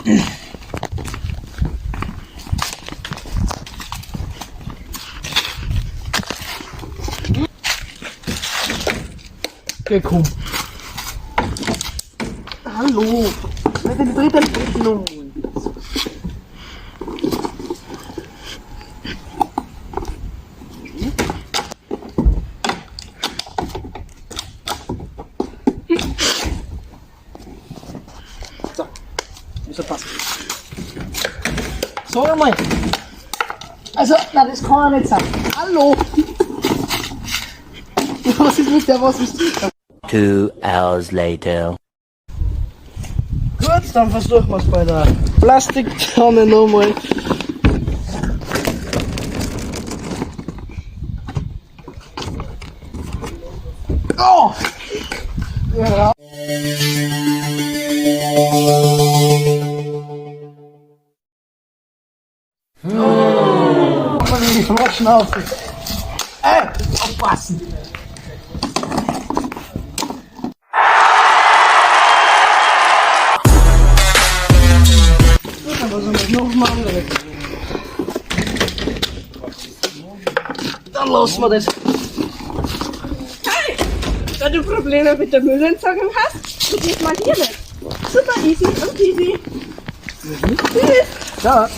Okay, komm. Hallo. Wer denn die dritte Entwicklung? So, muss er passen. So einmal. Also, na, das kann ja nicht sein. Hallo. Was ist mit der, was ist mit? 2 hours later. Gut, dann versuchen wir es bei der Plastiktonne nochmal. Oh! Ja. Oh! Man will die Flaschen auf. Aufpassen! Dann lassen wir das. Hi! Wenn du Probleme mit der Müllentsorgung hast, probier mal hier mit. Super easy und easy. Tschüss! Ciao!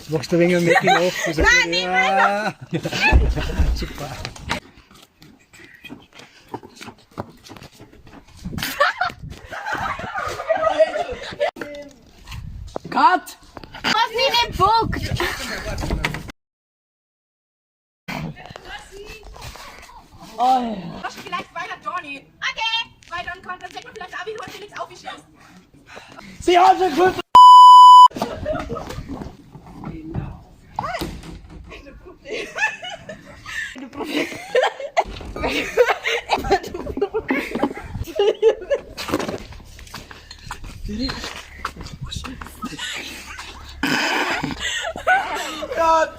Machst du ein wenig Making of? Ja. Super. Cut! Was nicht den Punkt! Oh. Vielleicht weiter, Johnny. Okay! Weil dann kommt das Säckchen vielleicht ab, wie du Felix aufgeschießt. Sie haben schon gut. Gott!